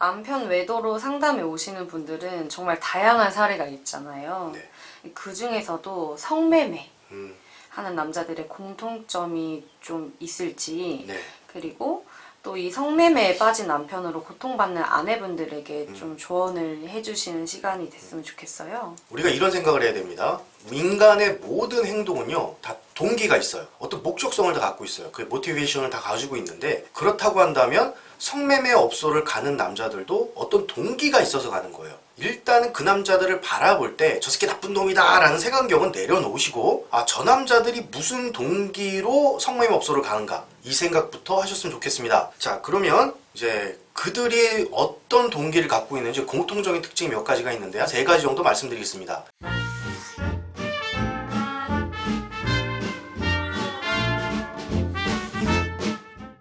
남편 외도로 상담에 오시는 분들은 정말 다양한 사례가 있잖아요. 네. 그 중에서도 성매매 음, 하는 남자들의 공통점이 좀 있을지, 네. 그리고 또 이 성매매에 빠진 남편으로 고통받는 아내분들에게 좀 조언을 해주시는 시간이 됐으면 좋겠어요. 우리가 이런 생각을 해야 됩니다. 인간의 모든 행동은요, 다 동기가 있어요. 어떤 목적성을 다 갖고 있어요. 그 모티베이션을 다 가지고 있는데, 그렇다고 한다면 성매매 업소를 가는 남자들도 어떤 동기가 있어서 가는 거예요. 일단은 그 남자들을 바라볼 때 저 새끼 나쁜 놈이다 라는 색안경은 내려놓으시고, 아, 저 남자들이 무슨 동기로 성매매 업소를 가는가, 이 생각부터 하셨으면 좋겠습니다. 자, 그러면 이제 그들이 어떤 동기를 갖고 있는지 공통적인 특징이 몇 가지가 있는데요. 3가지 정도 말씀드리겠습니다.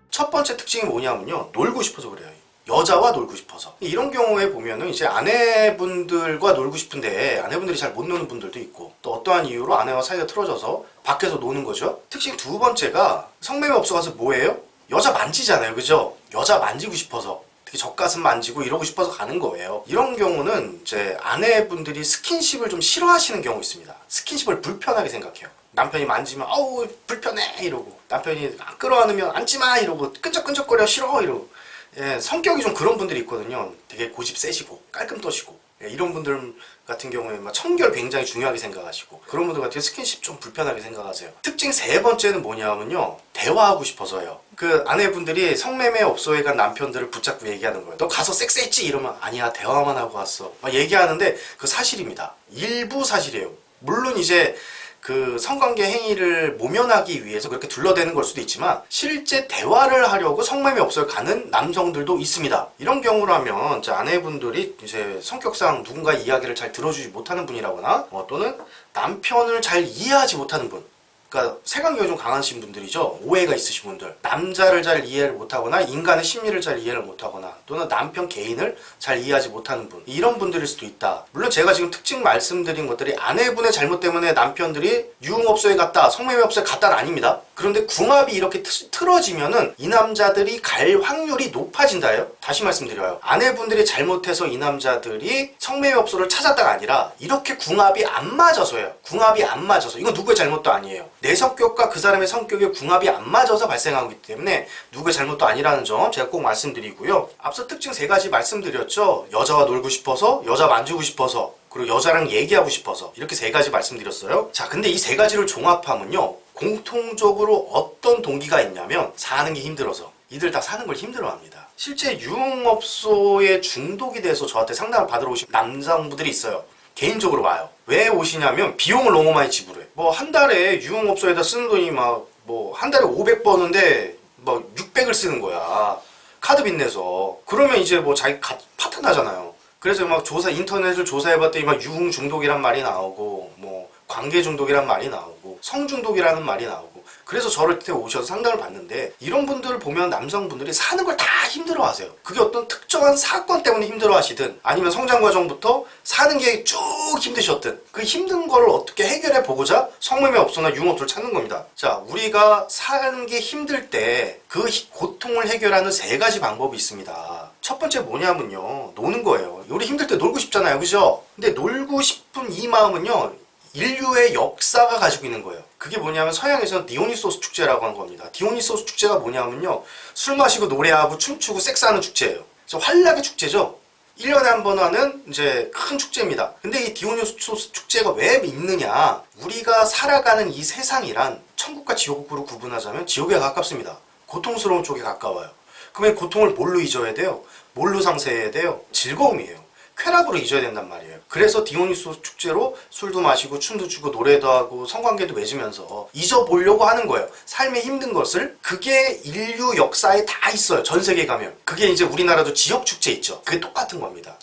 첫 번째 특징이 뭐냐면요, 놀고 싶어서 그래요. 여자와 놀고 싶어서. 이런 경우에 보면은 이제 아내분들과 놀고 싶은데 아내분들이 잘 못 노는 분들도 있고, 또 어떠한 이유로 아내와 사이가 틀어져서 밖에서 노는 거죠. 특징 두 번째가, 성매매 업소 가서 뭐예요? 여자 만지잖아요, 그죠? 여자 만지고 싶어서, 특히 젖가슴 만지고 이러고 싶어서 가는 거예요. 이런 경우는 이제 아내분들이 스킨십을 좀 싫어하시는 경우 있습니다. 스킨십을 불편하게 생각해요. 남편이 만지면 아우 불편해 이러고, 남편이 끌어안으면 앉지마 이러고, 끈적끈적거려 싫어 이러고. 예, 성격이 좀 그런 분들이 있거든요. 되게 고집 세시고 깔끔 떠시고, 예, 이런 분들 같은 경우에 막 청결 굉장히 중요하게 생각하시고, 그런 분들 같은 경우 스킨십 좀 불편하게 생각하세요. 특징 세 번째는 뭐냐면요, 대화하고 싶어서요. 그 아내분들이 성매매 업소에 간 남편들을 붙잡고 얘기하는 거예요. 너 가서 섹스했지? 이러면 아니야, 대화만 하고 왔어 막 얘기하는데, 그 사실입니다. 일부 사실이에요. 물론 이제 그 성관계 행위를 모면하기 위해서 그렇게 둘러대는 걸 수도 있지만, 실제 대화를 하려고 성매매 업소에 가는 남성들도 있습니다. 이런 경우라면 이제 아내분들이 이제 성격상 누군가의 이야기를 잘 들어주지 못하는 분이라거나, 또는 남편을 잘 이해하지 못하는 분, 그러니까 색안경이 좀 강하신 분들이죠. 오해가 있으신 분들, 남자를 잘 이해를 못하거나 인간의 심리를 잘 이해를 못하거나, 또는 남편 개인을 잘 이해하지 못하는 분, 이런 분들일 수도 있다. 물론 제가 지금 특징 말씀드린 것들이 아내분의 잘못 때문에 남편들이 유흥업소에 갔다, 성매매 업소에 갔다는 아닙니다. 그런데 궁합이 이렇게 틀어지면은 이 남자들이 갈 확률이 높아진다예요. 다시 말씀드려요. 아내분들이 잘못해서 이 남자들이 성매매 업소를 찾았다가 아니라, 이렇게 궁합이 안 맞아서예요. 궁합이 안 맞아서. 이건 누구의 잘못도 아니에요. 내 성격과 그 사람의 성격의 궁합이 안 맞아서 발생하기 때문에 누구의 잘못도 아니라는 점 제가 꼭 말씀드리고요. 앞서 특징 3가지 말씀드렸죠. 여자와 놀고 싶어서, 여자 만지고 싶어서, 그리고 여자랑 얘기하고 싶어서, 이렇게 3가지 말씀드렸어요. 자, 근데 이 3가지를 종합하면요, 공통적으로 어떤 동기가 있냐면, 사는 게 힘들어서. 이들 다 사는 걸 힘들어합니다. 실제 유흥업소에 중독이 돼서 저한테 상담을 받으러 오신 남성분들이 있어요. 개인적으로 와요. 왜 오시냐면 비용을 너무 많이 지불해. 뭐 한 달에 유흥업소에다 쓰는 돈이 막 뭐 한 달에 500 버는데 뭐 600을 쓰는 거야. 카드 빚내서. 그러면 이제 뭐 자기 파탄나잖아요. 그래서 막 인터넷을 조사해봤더니 막 유흥 중독이란 말이 나오고, 뭐 관계 중독이란 말이 나오고, 성 중독이라는 말이 나오고. 그래서 저를 때 오셔서 상담을 받는데, 이런 분들을 보면 남성분들이 사는 걸 다 힘들어하세요. 그게 어떤 특정한 사건 때문에 힘들어하시든, 아니면 성장 과정부터 사는 게 쭉 힘드셨든, 그 힘든 걸 어떻게 해결해 보고자 성매매 업소나 유흥업소를 찾는 겁니다. 자, 우리가 사는 게 힘들 때 그 고통을 해결하는 3가지 방법이 있습니다. 첫 번째 뭐냐면요, 노는 거예요. 우리 힘들 때 놀고 싶잖아요, 그죠? 근데 놀고 싶은 이 마음은요, 인류의 역사가 가지고 있는 거예요. 그게 뭐냐면 서양에서는 디오니소스 축제라고 하는 겁니다. 디오니소스 축제가 뭐냐면요, 술 마시고 노래하고 춤추고 섹스하는 축제예요. 그래서 환락의 축제죠. 1년에 한 번 하는 이제 큰 축제입니다. 근데 이 디오니소스 축제가 왜 있느냐, 우리가 살아가는 이 세상이란 천국과 지옥으로 구분하자면 지옥에 가깝습니다. 고통스러운 쪽에 가까워요. 그러면 고통을 뭘로 잊어야 돼요? 뭘로 상쇄해야 돼요? 즐거움이에요. 쾌락으로 잊어야 된단 말이에요. 그래서 디오니소스 축제로 술도 마시고 춤도 추고 노래도 하고 성관계도 맺으면서 잊어보려고 하는 거예요. 삶의 힘든 것을. 그게 인류 역사에 다 있어요. 전 세계 가면. 그게 이제 우리나라도 지역 축제 있죠. 그게 똑같은 겁니다.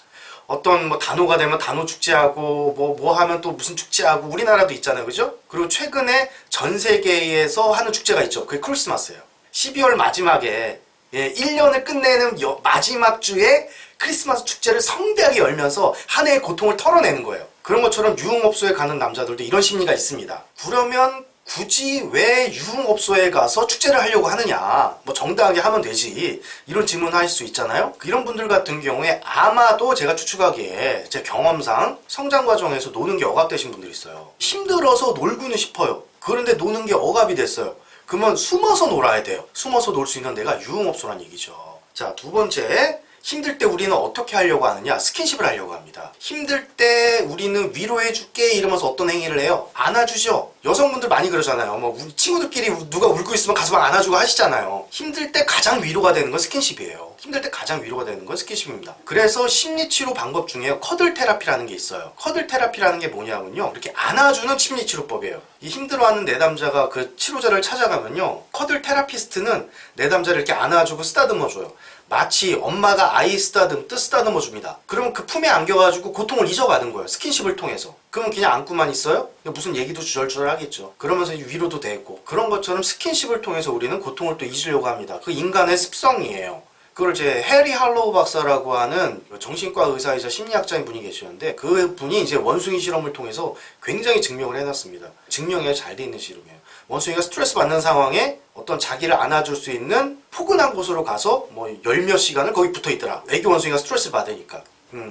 어떤 뭐 단오가 되면 단오 축제하고, 뭐 하면 또 무슨 축제하고, 우리나라도 있잖아요, 그죠? 그리고 최근에 전 세계에서 하는 축제가 있죠. 그게 크리스마스예요. 12월 마지막에, 1년을 끝내는 마지막 주에 크리스마스 축제를 성대하게 열면서 한 해의 고통을 털어내는 거예요. 그런 것처럼 유흥업소에 가는 남자들도 이런 심리가 있습니다. 그러면 굳이 왜 유흥업소에 가서 축제를 하려고 하느냐, 뭐 정당하게 하면 되지, 이런 질문을 하실 수 있잖아요. 이런 분들 같은 경우에 아마도 제가 추측하기에 제 경험상 성장 과정에서 노는 게 억압되신 분들이 있어요. 힘들어서 놀고는 싶어요. 그런데 노는 게 억압이 됐어요. 그러면 숨어서 놀아야 돼요. 숨어서 놀 수 있는 데가 유흥업소란 얘기죠. 자, 두 번째, 힘들 때 우리는 어떻게 하려고 하느냐? 스킨십을 하려고 합니다. 힘들 때 우리는 위로해줄게 이러면서 어떤 행위를 해요? 안아주죠. 여성분들 많이 그러잖아요. 뭐 우리 친구들끼리 누가 울고 있으면 가서 막 안아주고 하시잖아요. 힘들 때 가장 위로가 되는 건 스킨십이에요. 힘들 때 가장 위로가 되는 건 스킨십입니다. 그래서 심리치료 방법 중에 커들 테라피라는 게 있어요. 커들 테라피라는 게 뭐냐면요, 이렇게 안아주는 심리치료법이에요. 이 힘들어하는 내담자가 그 치료자를 찾아가면요, 커들 테라피스트는 내담자를 이렇게 안아주고 쓰다듬어줘요. 마치 엄마가 아이 쓰다듬듯 쓰다듬어 줍니다. 그러면 그 품에 안겨가지고 고통을 잊어가는 거예요. 스킨십을 통해서. 그러면 그냥 안고만 있어요? 무슨 얘기도 주절주절 하겠죠. 그러면서 위로도 되고, 그런 것처럼 스킨십을 통해서 우리는 고통을 또 잊으려고 합니다. 그 인간의 습성이에요. 그걸 이제 해리 할로우 박사라고 하는 정신과 의사이자 심리학자인 분이 계시는데, 그 분이 이제 원숭이 실험을 통해서 굉장히 증명을 해놨습니다. 증명이 잘 돼 있는 실험이에요. 원숭이가 스트레스 받는 상황에 어떤 자기를 안아줄 수 있는 포근한 곳으로 가서 뭐 열 몇 시간을 거기 붙어 있더라. 애기 원숭이가 스트레스를 받으니까.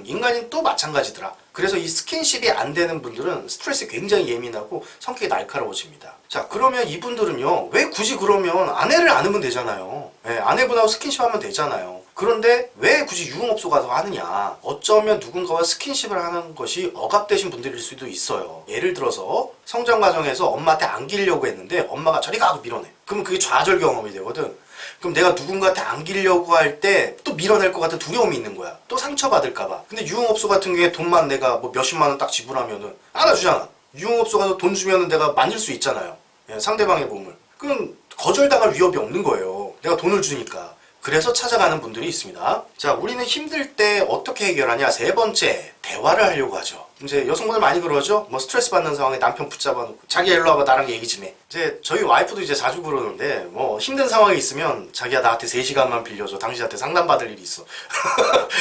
인간인 또 마찬가지더라. 그래서 이 스킨십이 안 되는 분들은 스트레스에 굉장히 예민하고 성격이 날카로워집니다. 자, 그러면 이분들은요, 왜 굳이 그러면 아내를 안으면 되잖아요. 네, 아내분하고 스킨십 하면 되잖아요. 그런데 왜 굳이 유흥업소 가서 하느냐? 어쩌면 누군가와 스킨십을 하는 것이 억압되신 분들일 수도 있어요. 예를 들어서 성장 과정에서 엄마한테 안기려고 했는데 엄마가 저리 가 하고 밀어내. 그러면 그게 좌절 경험이 되거든. 그럼 내가 누군가한테 안기려고 할 때 또 밀어낼 것 같은 두려움이 있는 거야. 또 상처받을까봐. 근데 유흥업소 같은 경우에 돈만 내가 뭐 몇십만 원 딱 지불하면은 안아주잖아. 유흥업소 가서 돈 주면은 내가 만질 수 있잖아요. 예, 상대방의 몸을. 그럼 거절당할 위협이 없는 거예요. 내가 돈을 주니까. 그래서 찾아가는 분들이 있습니다. 자, 우리는 힘들 때 어떻게 해결하냐? 세 번째, 대화를 하려고 하죠. 이제 여성분들 많이 그러죠? 뭐 스트레스 받는 상황에 남편 붙잡아 놓고 자기야 일로 와봐, 나랑 얘기 좀 해. 이제 저희 와이프도 이제 자주 그러는데, 뭐 힘든 상황이 있으면 자기야 나한테 3시간만 빌려줘. 당신한테 상담받을 일이 있어.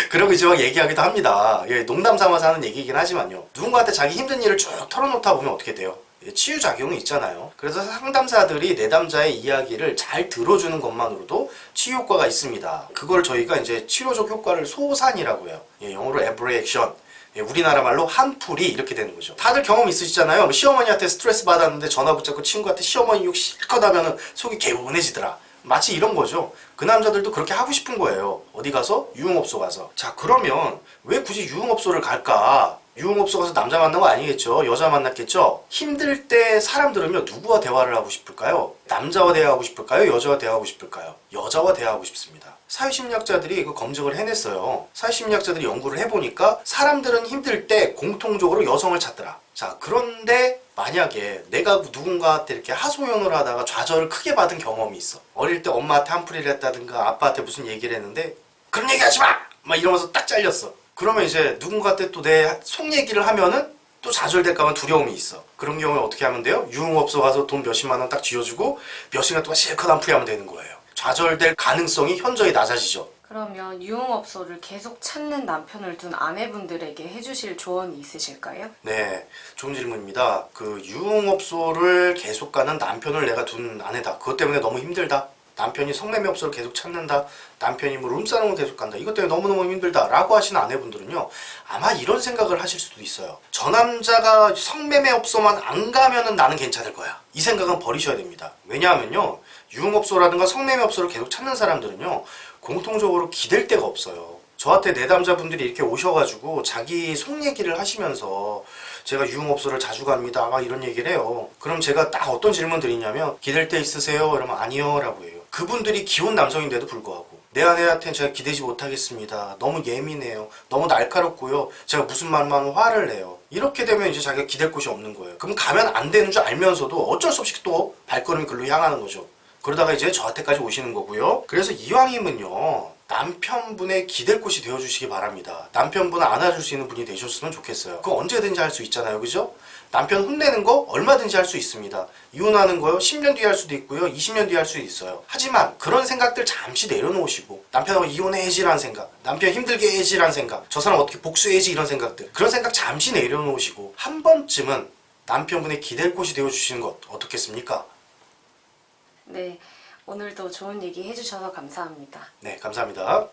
그러고 이제 막 얘기하기도 합니다. 예, 농담 삼아서 하는 얘기이긴 하지만요. 누군가한테 자기 힘든 일을 쭉 털어놓다 보면 어떻게 돼요? 치유작용이 있잖아요. 그래서 상담사들이 내담자의 이야기를 잘 들어주는 것만으로도 치유 효과가 있습니다. 그걸 저희가 이제 치료적 효과를 소산이라고 해요. 예, 영어로 에브리액션. 예, 우리나라 말로 한풀이 이렇게 되는 거죠. 다들 경험 있으시잖아요. 뭐 시어머니한테 스트레스 받았는데 전화 붙잡고 친구한테 시어머니 욕 실컷 하면은 속이 개운해지더라. 마치 이런 거죠. 그 남자들도 그렇게 하고 싶은 거예요. 어디 가서? 유흥업소 가서. 자, 그러면 왜 굳이 유흥업소를 갈까? 유흥업소 가서 남자 만난 거 아니겠죠? 여자 만났겠죠? 힘들 때 사람들은요, 누구와 대화를 하고 싶을까요? 남자와 대화하고 싶을까요? 여자와 대화하고 싶을까요? 여자와 대화하고 싶습니다. 사회심리학자들이 그 검증을 해냈어요. 사회심리학자들이 연구를 해보니까 사람들은 힘들 때 공통적으로 여성을 찾더라. 자, 그런데 만약에 내가 누군가한테 이렇게 하소연을 하다가 좌절을 크게 받은 경험이 있어. 어릴 때 엄마한테 한풀이를 했다든가 아빠한테 무슨 얘기를 했는데 그런 얘기 하지 마! 막 이러면서 딱 잘렸어. 그러면 이제 누군가한테 또 내 속 얘기를 하면은 또 좌절될까봐 두려움이 있어. 그런 경우에 어떻게 하면 돼요? 유흥업소 가서 돈 몇십만 원 딱 쥐어주고 몇 시간 동안 실컷 한풀이하면 되는 거예요. 좌절될 가능성이 현저히 낮아지죠. 그러면 유흥업소를 계속 찾는 남편을 둔 아내분들에게 해주실 조언이 있으실까요? 네, 좋은 질문입니다. 그 유흥업소를 계속 가는 남편을 내가 둔 아내다. 그것 때문에 너무 힘들다. 남편이 성매매업소를 계속 찾는다. 남편이 뭐 룸사롱을 계속 간다. 이것 때문에 너무너무 힘들다. 라고 하시는 아내분들은요, 아마 이런 생각을 하실 수도 있어요. 저 남자가 성매매업소만 안 가면은 나는 괜찮을 거야. 이 생각은 버리셔야 됩니다. 왜냐하면요, 유흥업소라든가 성매매업소를 계속 찾는 사람들은요, 공통적으로 기댈 데가 없어요. 저한테 내담자분들이 이렇게 오셔가지고 자기 속 얘기를 하시면서 제가 유흥업소를 자주 갑니다. 막 이런 얘기를 해요. 그럼 제가 딱 어떤 질문 드리냐면 기댈 데 있으세요? 이러면 아니요 라고 해요. 그분들이 기혼 남성인데도 불구하고 내 아내한테는 제가 기대지 못하겠습니다. 너무 예민해요. 너무 날카롭고요. 제가 무슨 말만 하면 화를 내요. 이렇게 되면 이제 자기가 기댈 곳이 없는 거예요. 그럼 가면 안 되는 줄 알면서도 어쩔 수 없이 또 발걸음이 글로 향하는 거죠. 그러다가 이제 저한테까지 오시는 거고요. 그래서 이왕이면요, 남편분의 기댈 곳이 되어주시기 바랍니다. 남편분을 안아줄 수 있는 분이 되셨으면 좋겠어요. 그거 언제든지 할 수 있잖아요. 그죠? 남편 혼내는 거 얼마든지 할 수 있습니다. 이혼하는 거요 10년 뒤에 할 수도 있고요 20년 뒤에 할 수도 있어요. 하지만 그런 생각들 잠시 내려놓으시고 남편하고 이혼해야지라는 생각, 남편 힘들게 해야지라는 생각, 저 사람 어떻게 복수해야지 이런 생각들, 그런 생각 잠시 내려놓으시고 한 번쯤은 남편분의 기댈 곳이 되어주시는 것 어떻겠습니까? 네, 오늘도 좋은 얘기 해주셔서 감사합니다. 네, 감사합니다.